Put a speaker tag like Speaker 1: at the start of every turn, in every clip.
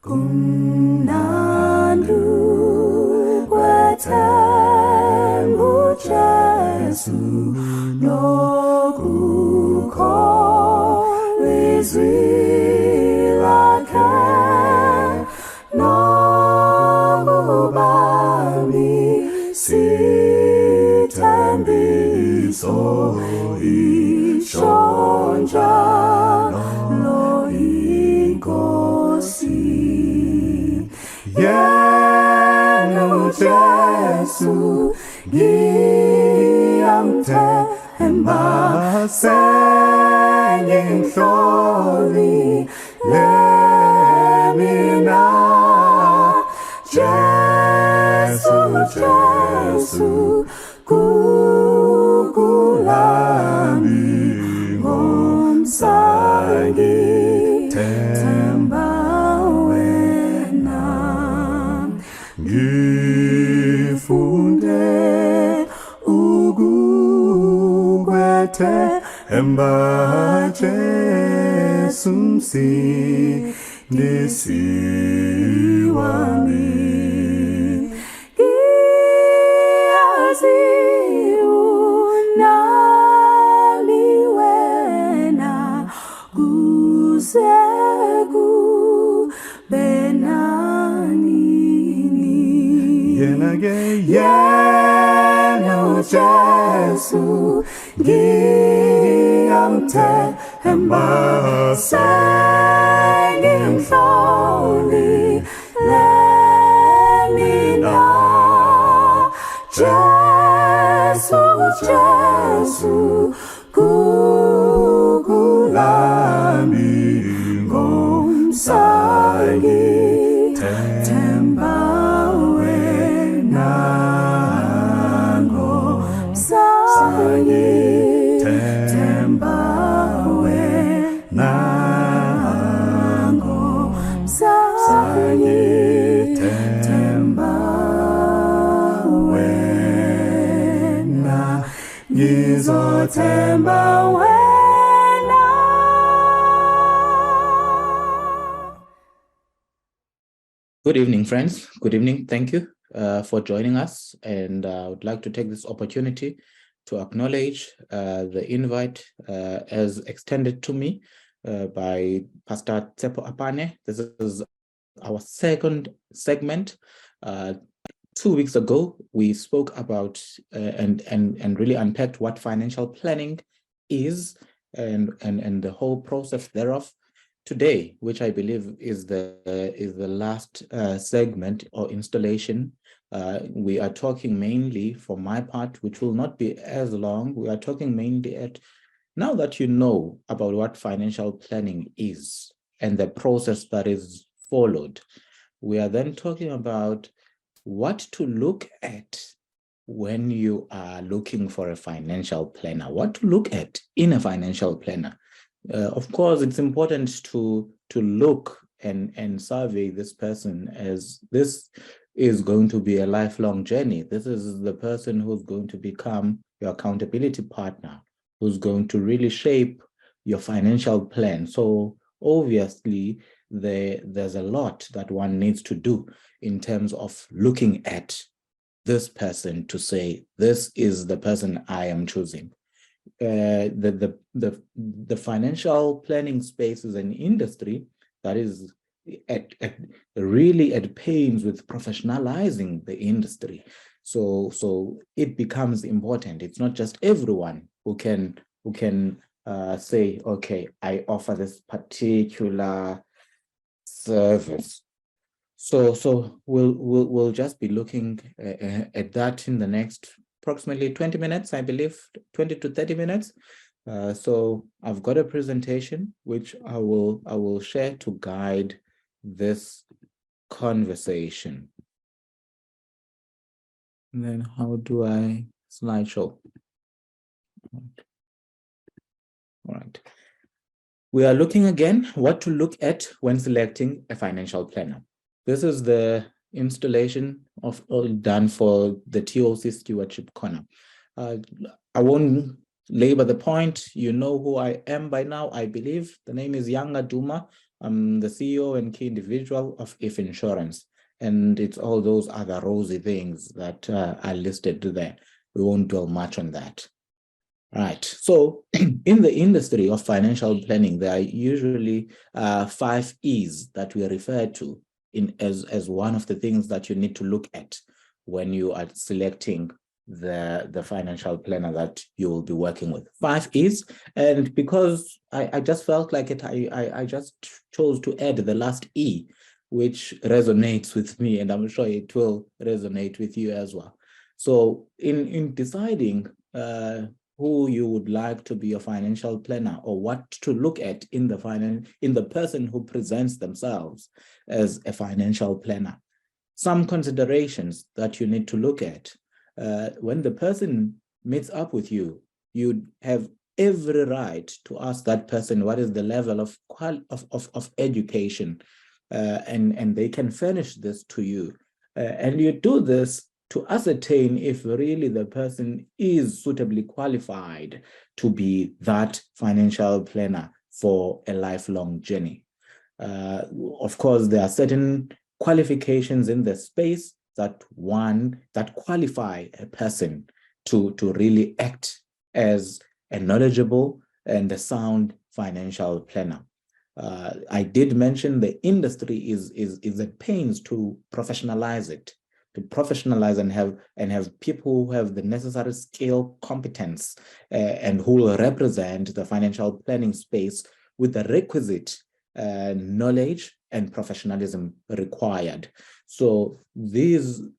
Speaker 1: kumnandi kwethemba uJesu nokukholwa izwi lakhe nokubambisa ithembiso ishonja lo inkosi yena uJesu ngiyamthemba sengimhloli lemina Jesu kukulami ngomsaki themba wena ngifunde ukukwethemba Jesu msindisi wami yena Jesu ngiyamthemba sengimhloli lemina Jesu kukulami ngomsaki themba ngizothemba wena.
Speaker 2: Good evening, friends. Good evening. Thank you for joining us. And I would like to take this opportunity to acknowledge the invite as extended to me by Pastor Tsepo Apane. This is our second segment. 2 weeks ago, we spoke about and really unpacked what financial planning is and the whole process thereof. Today, which I believe is the last segment or installation, we are talking mainly, for my part, which will not be as long. We are talking mainly at, now that you know about what financial planning is and the process that is followed, we are then talking about what to look at when you are looking for a financial planner, what to look at in a financial planner. Of course, it's important to look and survey this person, as this is going to be a lifelong journey. This is the person who's going to become your accountability partner, who's going to really shape your financial plan. So obviously, there's a lot that one needs to do in terms of looking at this person to say, this is the person I am choosing. The financial planning space is an industry that is really at pains with professionalizing the industry. So it becomes important. It's not just everyone who can say, okay, I offer this particular service. So we'll just be looking at that in the next approximately 20 minutes, I believe, 20 to 30 minutes. So I've got a presentation which I will share to guide this conversation. And then how do I slideshow? All right. We are looking again what to look at when selecting a financial planner. This is the installation of done for the TOC Stewardship Corner. I won't labor the point. You know who I am by now, I believe. The name is Yanga Duma. I'm the CEO and key individual of If Insurance, and it's all those other rosy things that are listed there. We won't dwell much on that. Right. So in the industry of financial planning, there are usually 5 E's that we refer to as one of the things that you need to look at when you are selecting the financial planner that you will be working with. 5 E's. And because I just felt like it, I just chose to add the last E, which resonates with me, and I'm sure it will resonate with you as well. So in deciding who you would like to be a financial planner, or what to look at in the person who presents themselves as a financial planner, some considerations that you need to look at. When the person meets up with you, you have every right to ask that person what is the level of education, and they can furnish this to you. And you do this to ascertain if really the person is suitably qualified to be that financial planner for a lifelong journey. Of course, there are certain qualifications in the space that qualify a person to really act as a knowledgeable and a sound financial planner. I did mention the industry is at pains to professionalize it, and have people who have the necessary skill, competence, and who will represent the financial planning space with the requisite knowledge and professionalism required. So the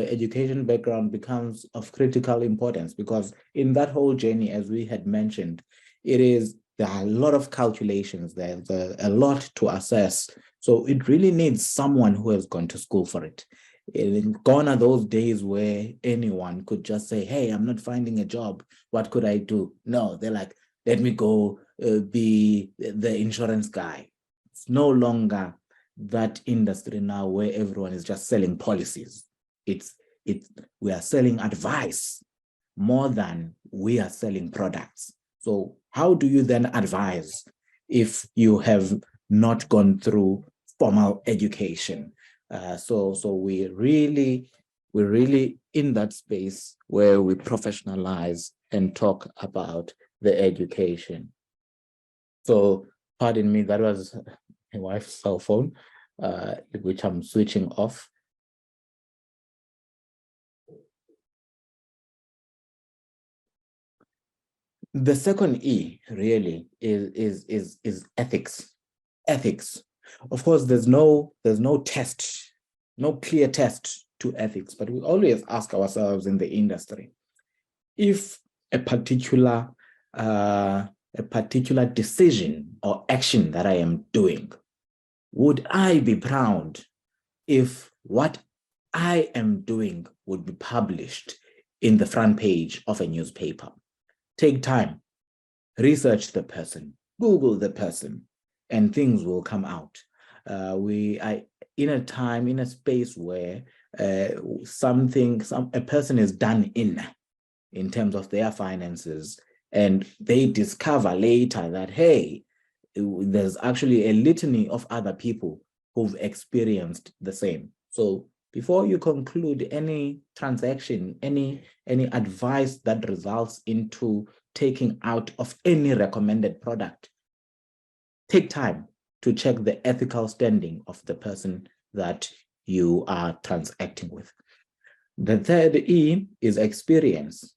Speaker 2: education background becomes of critical importance, because in that whole journey, as we had mentioned, there are a lot of calculations, there's a lot to assess. So it really needs someone who has gone to school for it. Gone are those days where anyone could just say, hey, I'm not finding a job, what could I do? No, they're like, let me go be the insurance guy. It's no longer that industry now where everyone is just selling policies. We are selling advice more than we are selling products. So how do you then advise if you have not gone through formal education? So we're really in that space where we professionalize and talk about the education. So pardon me, that was my wife's cell phone, which I'm switching off. The second E really is ethics. Ethics. Of course, there's no test, no clear test to ethics, but we always ask ourselves in the industry, if a particular decision or action that I am doing, would I be proud if what I am doing would be published in the front page of a newspaper? Take time, research the person, Google the person, and things will come out. In a space where a person is done in terms of their finances, and they discover later that, hey, there's actually a litany of other people who've experienced the same. So before you conclude any transaction, any advice that results into taking out of any recommended product, take time to check the ethical standing of the person that you are transacting with. The third E is experience.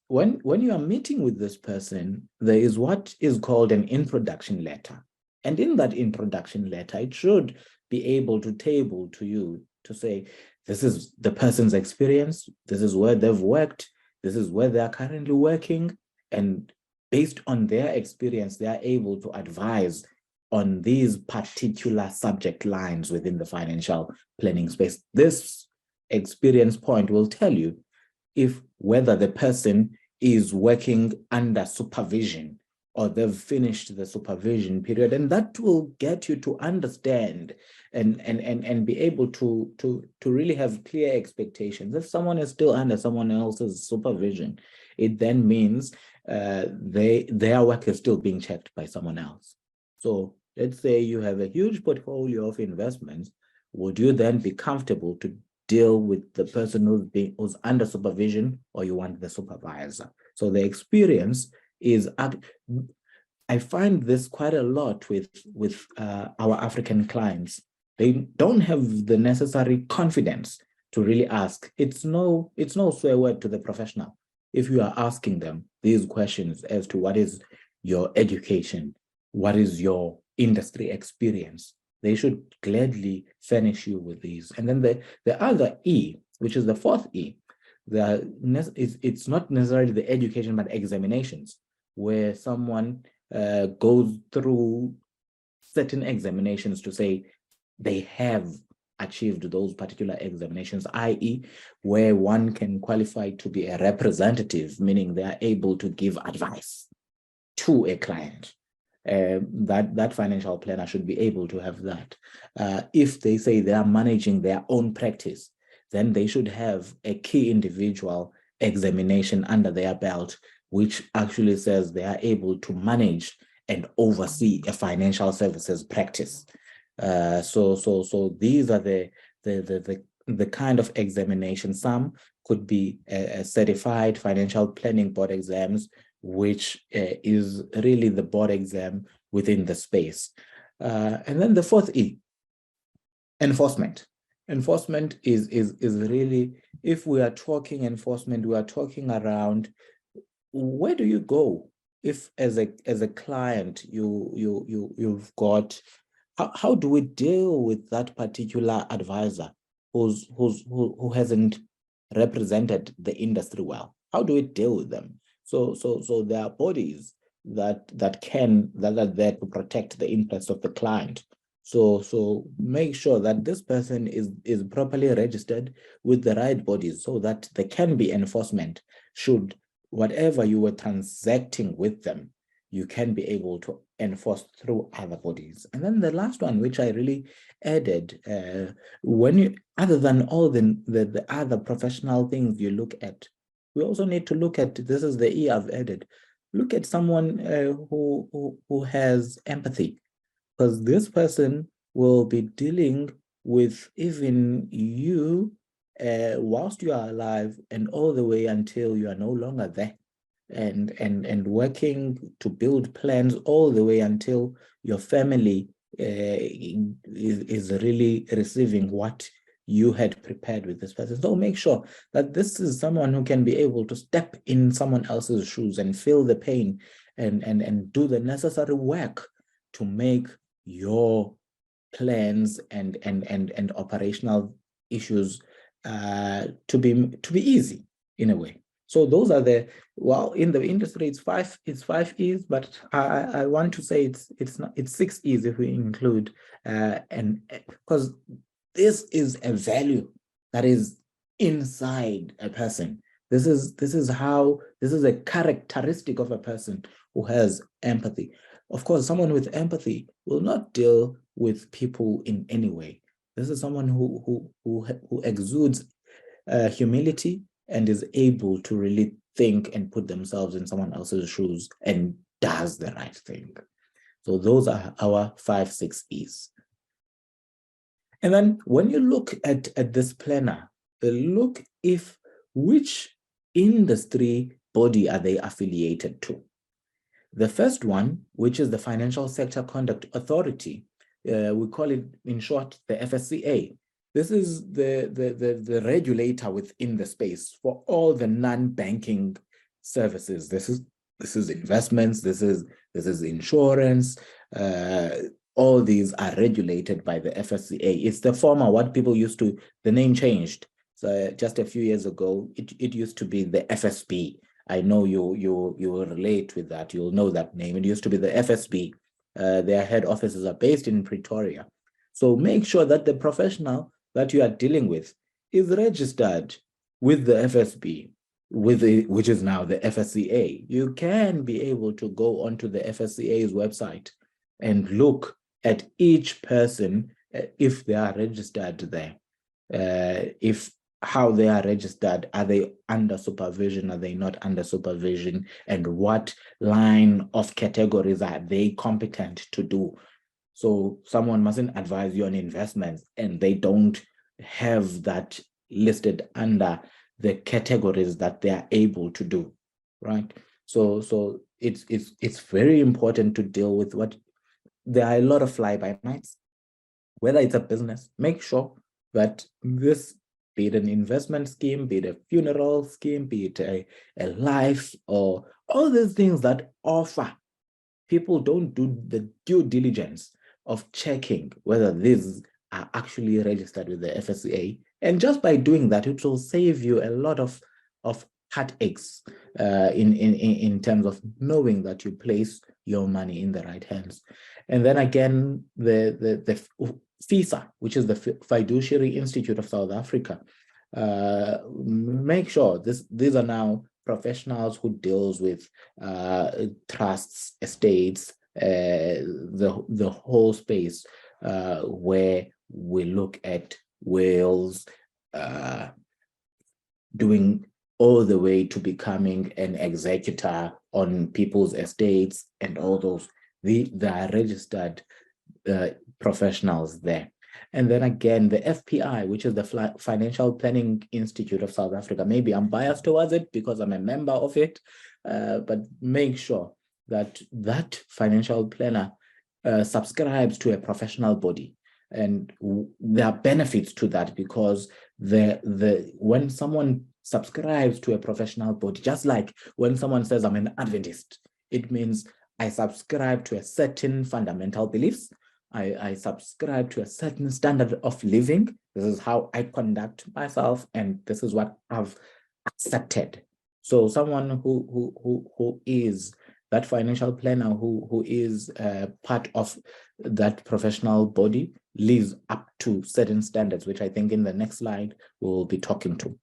Speaker 2: When you are meeting with this person, there is what is called an introduction letter. And in that introduction letter, it should be able to table to you to say, this is the person's experience, this is where they've worked, this is where they are currently working, and based on their experience, they are able to advise on these particular subject lines within the financial planning space. This experience point will tell you whether the person is working under supervision or they've finished the supervision period, and that will get you to understand and be able to really have clear expectations. If someone is still under someone else's supervision, it then means their work is still being checked by someone else. So let's say you have a huge portfolio of investments, would you then be comfortable to deal with the person who's under supervision, or you want the supervisor? So the experience is, I find this quite a lot with our African clients. They don't have the necessary confidence to really ask. It's no swear word to the professional if you are asking them these questions as to what is your education, what is your industry experience. They should gladly furnish you with these. And then the other E, which is the fourth E, it's not necessarily the education, but examinations, where someone goes through certain examinations to say they have achieved those particular examinations, i.e., where one can qualify to be a representative, meaning they are able to give advice to a client. That financial planner should be able to have that. If they say they are managing their own practice, then they should have a key individual examination under their belt, which actually says they are able to manage and oversee a financial services practice. So these are the kind of examination. Some could be a certified financial planning board exams, which is really the board exam within the space. And then the fourth E, enforcement. Enforcement is really, if we are talking enforcement, we are talking around, where do you go if as a client you've got, how do we deal with that particular advisor who hasn't represented the industry well? How do we deal with them? So there are bodies that are there to protect the interests of the client. So make sure that this person is properly registered with the right bodies, so that there can be enforcement should whatever you were transacting with them, you can be able to enforce through other bodies. And then the last one, which I really added, when you, other than all the other professional things you look at, we also need to look at, this is the E I've added, look at someone who has empathy, because this person will be dealing with even you whilst you are alive and all the way until you are no longer there, and working to build plans all the way until your family is really receiving what you had prepared with this person. So make sure that this is someone who can be able to step in someone else's shoes and feel the pain and do the necessary work to make your plans and operational issues to be easy in a way. So those are the, well, in the industry it's five E's, but I want to say it's 6 E's if we include and because this is a value that is inside a person. This is a characteristic of a person who has empathy. Of course, someone with empathy will not deal with people in any way. This is someone who exudes humility and is able to really think and put themselves in someone else's shoes and does the right thing. So those are our 5, 6 E's. And then when you look at this planner, look if which industry body are they affiliated to. The first one, which is the Financial Sector Conduct Authority, we call it in short the FSCA. This is the regulator within the space for all the non-banking services. This is investments, this is insurance. All these are regulated by the FSCA. It's the former, what people used to, the name changed. So just a few years ago, it used to be the FSB. I know you will relate with that. You'll know that name. It used to be the FSB. Their head offices are based in Pretoria. So make sure that the professional that you are dealing with is registered with the FSB, which is now the FSCA. You can be able to go onto the FSCA's website and look at each person if they are registered there. If how they are registered, are they under supervision, are they not under supervision, and what line of categories are they competent to do. So someone mustn't advise you on investments and they don't have that listed under the categories that they are able to do, right? So it's very important to deal with what there are a lot of fly-by-nights. Whether it's a business, make sure that this, be it an investment scheme, be it a funeral scheme, be it a life, or all these things that offer, people don't do the due diligence of checking whether these are actually registered with the FSCA. And just by doing that, it will save you a lot of heartaches in terms of knowing that you place your money in the right hands. And then again, the FISA, which is the Fiduciary Institute of South Africa, make sure these are now professionals who deals with trusts, estates, the whole space where we look at wills, doing all the way to becoming an executor on people's estates and all those. They are registered professionals there. And then again, the FPI, which is the Financial Planning Institute of South Africa. Maybe I'm biased towards it because I'm a member of it, but make sure that that financial planner subscribes to a professional body. And there are benefits to that because when someone subscribes to a professional body, just like when someone says I'm an Adventist, it means I subscribe to a certain fundamental beliefs. I subscribe to a certain standard of living. This is how I conduct myself, and this is what I've accepted. So someone who is that financial planner, who is part of that professional body, lives up to certain standards, which I think in the next slide we'll be talking to.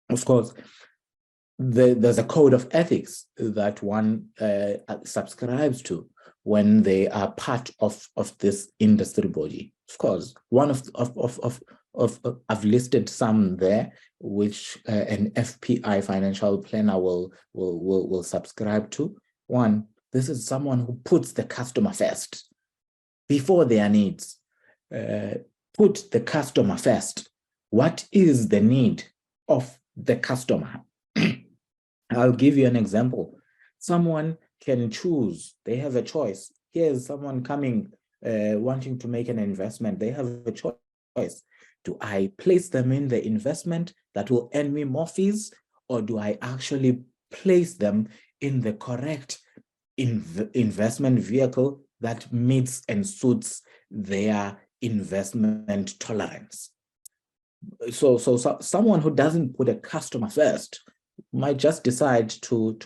Speaker 2: Of course, there's a code of ethics that one subscribes to when they are part of this industry body. Of course, one I've listed some there, which an FPI financial planner will subscribe to. One, this is someone who puts the customer first before their needs. Put the customer first. What is the need of the customer? I'll give you an example. Someone can choose, they have a choice. Here's someone coming, wanting to make an investment. They have a choice. Do I place them in the investment that will earn me more fees, or do I actually place them in the correct investment vehicle that meets and suits their investment tolerance? So someone who doesn't put a customer first might just decide to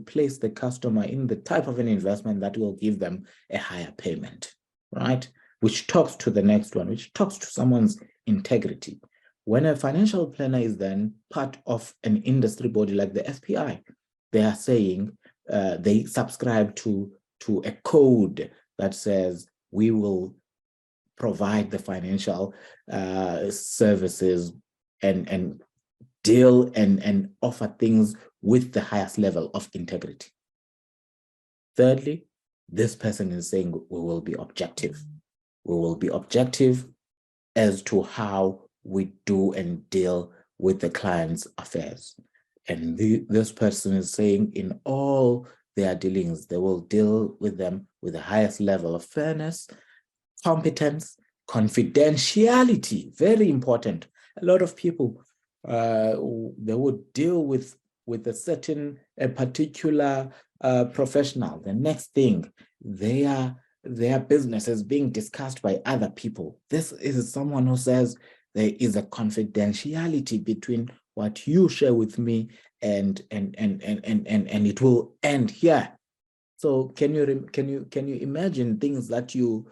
Speaker 2: place the customer in the type of an investment that will give them a higher payment, right? Which talks to the next one, which talks to someone's integrity. When a financial planner is then part of an industry body like the FPI, they are saying they subscribe to a code that says we will provide the financial services and deal and offer things with the highest level of integrity. Thirdly, this person is saying we will be objective. We will be objective as to how we do and deal with the client's affairs. And this person is saying in all their dealings, they will deal with them with the highest level of fairness, competence, confidentiality, very important. A lot of people, they would deal with a particular professional. The next thing, their business is being discussed by other people. This is someone who says there is a confidentiality between what you share with me and it will end here. So can you imagine things that you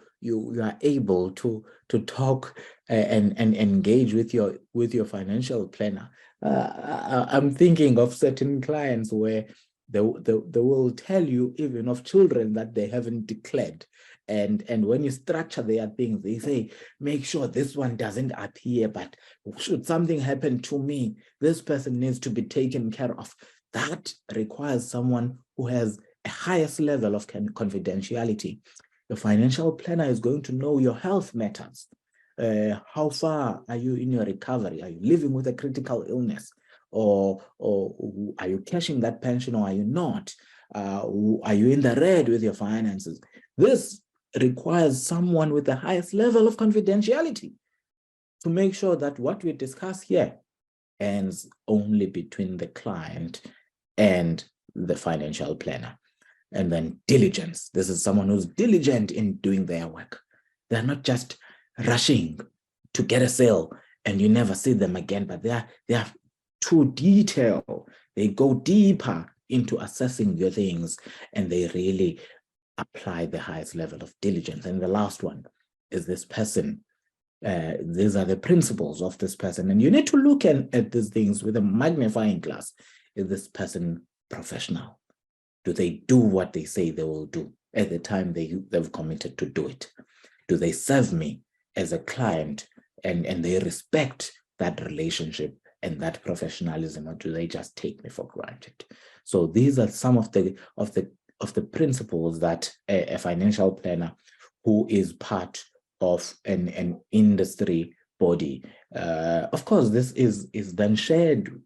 Speaker 2: are able to talk and engage with your financial planner? I'm thinking of certain clients where they will tell you even of children that they haven't declared. And when you structure their things, they say, make sure this one doesn't appear, but should something happen to me, this person needs to be taken care of. That requires someone who has a highest level of confidentiality. The financial planner is going to know your health matters. How far are you in your recovery? Are you living with a critical illness? Or are you cashing that pension or are you not? Are you in the red with your finances? This requires someone with the highest level of confidentiality to make sure that what we discuss here ends only between the client and the financial planner. And then diligence. This is someone who's diligent in doing their work. They're not just rushing to get a sale and you never see them again, but they are too detailed. They go deeper into assessing your things and they really apply the highest level of diligence. And the last one is this person. These are the principles of this person. And you need to look at these things with a magnifying glass. Is this person professional? Do they do what they say they will do at the time they've committed to do it? Do they serve me as a client and they respect that relationship and that professionalism, or do they just take me for granted? So these are some of the principles that a financial planner who is part of an industry body. Of course, this is then shared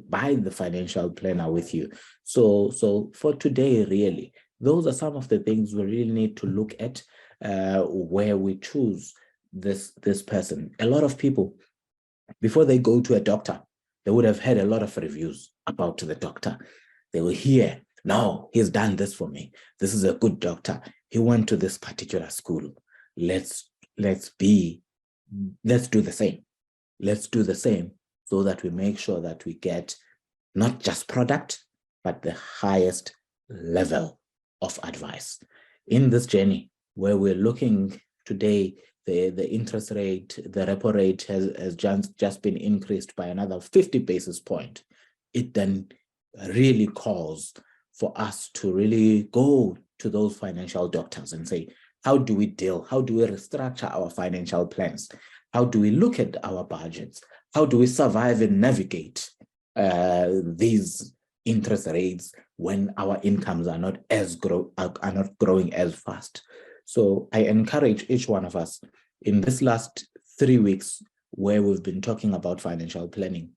Speaker 2: by the financial planner with you. So for today, really, those are some of the things we really need to look at where we choose this person. A lot of people, before they go to a doctor, they would have had a lot of reviews about the doctor. They will hear, no, he's done this for me. This is a good doctor. He went to this particular school. Let's do the same. Let's do the same so that we make sure that we get not just product, but the highest level of advice. In this journey where we're looking today, the interest rate, the repo rate has just been increased by another 50 basis points. It then really calls for us to really go to those financial doctors and say, how do we deal? How do we restructure our financial plans? How do we look at our budgets? How do we survive and navigate these interest rates when our incomes are not growing as fast? So I encourage each one of us in this last 3 weeks where we've been talking about financial planning,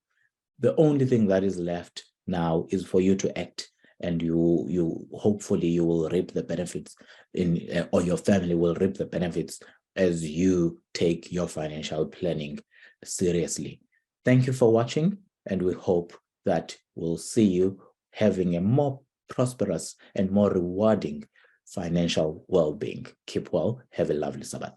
Speaker 2: the only thing that is left now is for you to act, and you hopefully you will reap the benefits or your family will reap the benefits as you take your financial planning seriously. Thank you for watching, and we hope that we'll see you having a more prosperous and more rewarding financial well-being. Keep well. Have a lovely Sabbath.